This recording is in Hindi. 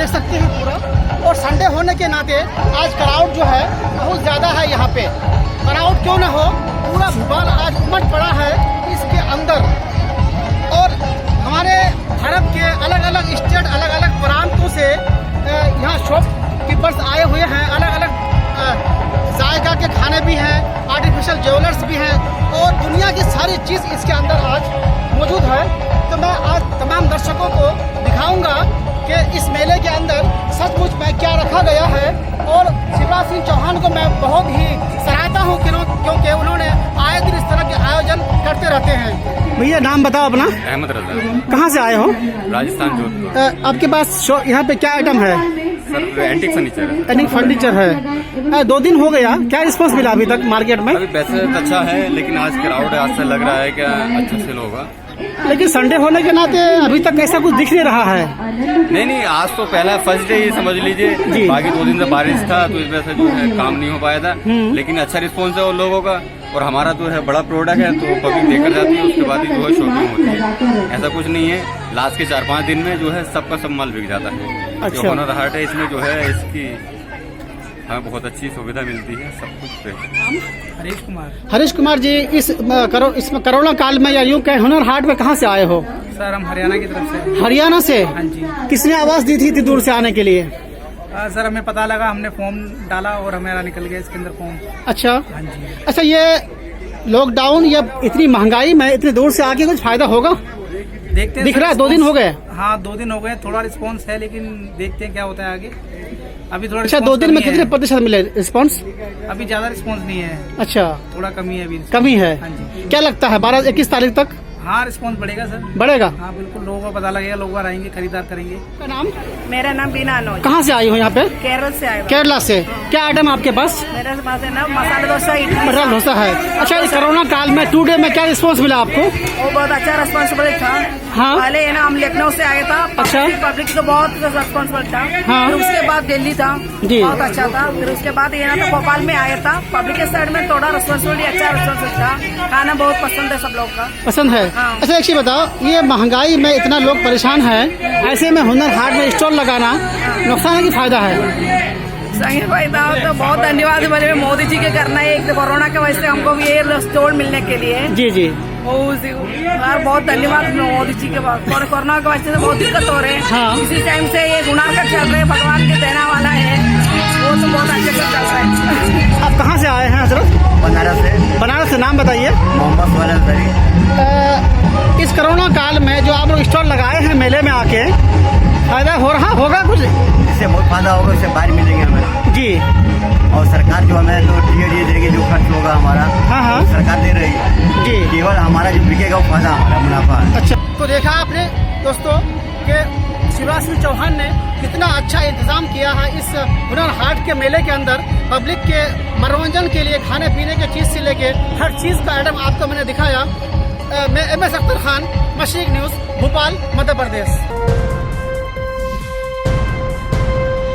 देख सकते हैं पूरा। और संडे होने के नाते आज क्राउड जो है बहुत ज़्यादा है यहाँ पे। क्राउड क्यों ना हो, पूरा भोपाल आज उमड़ पड़ा है इसके अंदर। और हमारे भारत के अलग अलग स्टेट, अलग अलग प्रांतों से यहाँ शॉपकीपर्स आए हुए हैं। अलग अलग जायका के खाने भी हैं, आर्टिफिशियल ज्वेलर्स भी हैं और दुनिया की सारी चीज़ इसके अंदर आज मौजूद है। तो मैं आज तमाम दर्शकों को दिखाऊंगा कि इस मेले के अंदर सचमुच में क्या रखा गया है। और शिवराज सिंह चौहान को मैं बहुत ही सराहता हूँ क्योंकि उन्होंने आए दिन इस तरह के आयोजन करते रहते हैं। भैया नाम बताओ अपना। अहमद रजा। कहाँ से आए हो? राजस्थान जोधपुर। आपके पास यहाँ पे क्या आइटम है? सर एंटीक फर्नीचर है। एंटीक फर्नीचर है। 2 दिन हो गया, क्या रिस्पॉन्स मिला अभी तक मार्केट में? अभी पैसे अच्छा है लेकिन आज क्राउड है, आज से लग रहा है कि अच्छा सेल होगा। लेकिन संडे होने के नाते अभी तक ऐसा कुछ दिख नहीं रहा है। नहीं, आज तो पहला फर्स्ट डे ही समझ लीजिए। बाकी 2 दिन से बारिश था तो इस वजह से जो है काम नहीं हो पाया था। लेकिन अच्छा रिस्पॉन्स है उन लोगों का। और हमारा जो है बड़ा प्रोडक्ट है तो पब्लिक देखकर जाती है, उसके बाद ही जो है शॉपिंग होती है। ऐसा कुछ नहीं है, लास्ट के 4-5 दिन में जो है सबका सब माल बिक जाता है। अच्छा। जो ऑनर हाट है इसमें जो है इसकी हमें बहुत अच्छी सुविधा मिलती है, सब कुछ पे। हरीश कुमार जी, इसमें कोरोना काल में या यूँ कहें हुनर हाट में कहाँ से आए हो? सर हम हरियाणा की तरफ से। हरियाणा से? हाँ जी। किसने आवाज दी थी इतनी दूर से आने के लिए? सर हमें पता लगा, हमने फॉर्म डाला और हमारा निकल गया इसके अंदर फॉर्म। अच्छा। हाँ जी। अच्छा, ये लॉकडाउन या इतनी महंगाई में इतनी दूर से आके कुछ फायदा होगा? देखते हैं। दिख रहा है 2 दिन हो गए। हाँ 2 दिन हो गए, थोड़ा रिस्पॉन्स है लेकिन देखते हैं क्या होता है आगे। अभी थोड़ा। अच्छा, 2 दिन में कितने प्रतिशत मिले रिस्पॉन्स? अभी ज्यादा रिस्पॉन्स नहीं है। अच्छा, थोड़ा कमी है अभी। कमी है। हाँ जी। क्या लगता है 21 तारीख तक हाँ रिस्पॉन्स बढ़ेगा सर। बढ़ेगा? हाँ बिल्कुल, लोगों को पता लगेगा, लोग आएंगे, खरीदार करेंगे। का नाम? मेरा नाम बीना अनोज। कहाँ से आई हो यहाँ पे? केरल से आए। केरला से। क्या आइटम आपके पास? मेरे पास है ना मसाला डोसा, इडली। मसाला डोसा है। अच्छा, इस कोरोना काल में 2 डे में क्या रिस्पॉन्स मिला आपको? वो बहुत अच्छा रिस्पॉन्सिबल था। हाँ। पहले है ना हम लखनऊ से आए था। अच्छा। पब्लिक तो बहुत रिस्पॉन्सिबल था। हाँ। फिर उसके बाद दिल्ली था, जी। बहुत अच्छा था। फिर उसके बाद ये ना भोपाल में आया था। पब्लिक के साइड में थोड़ा रिस्पॉन्सिबिलिटी अच्छा रिस्पॉन्सिबल था। खाना बहुत पसंद है सब लोग का। पसंद है? हाँ। अच्छा, एक चीज बताओ, ये महंगाई में इतना लोग परेशान हैं, ऐसे में हुनर हाट में स्टॉल लगाना नुकसान है कि फायदा है? सही फायदा हो तो बहुत धन्यवाद बोले मोदी जी के करना है। एक कोरोना के वजह से हमको भी ये स्टॉल मिलने के लिए। जी जी। यार बहुत धन्यवाद मोदी जी के बाद। कोरोना की वजह से बहुत दिक्कत हो रहे हैं। हाँ। इसी टाइम से ये गुनाह का चल रहे हैं, भगवान के देना वाला है, वो तो बहुत अच्छे से चल रहा है। आप कहाँ से आए हैं हजरत? बनारस से। बनारस से। नाम बताइए। मोहम्मद सोहेल अंसारी। इस कोरोना काल में जो आप लोग स्टॉल लगाए हैं मेले में आके, फायदा हो रहा होगा कुछ? इससे बहुत फायदा होगा, इससे बाहर मिलेंगे हमें। जी। और सरकार जो हमें तो डी देगी, जो खर्च होगा हमारा। हाँ हाँ। सरकार दे रही है जी। केवल हमारा जो बिकेगा वो फायदा हमारा मुनाफा है। अच्छा, तो देखा आपने दोस्तों कि शिवराज सिंह चौहान ने कितना अच्छा इंतजाम किया है इस हुनर हाट के मेले के अंदर। पब्लिक के मनोरंजन के लिए खाने पीने की चीज़ से लेके हर चीज़ का आइटम आपको मैंने दिखाया। मैं MS अख्तर खान, मशरिक न्यूज़, भोपाल, मध्य प्रदेश।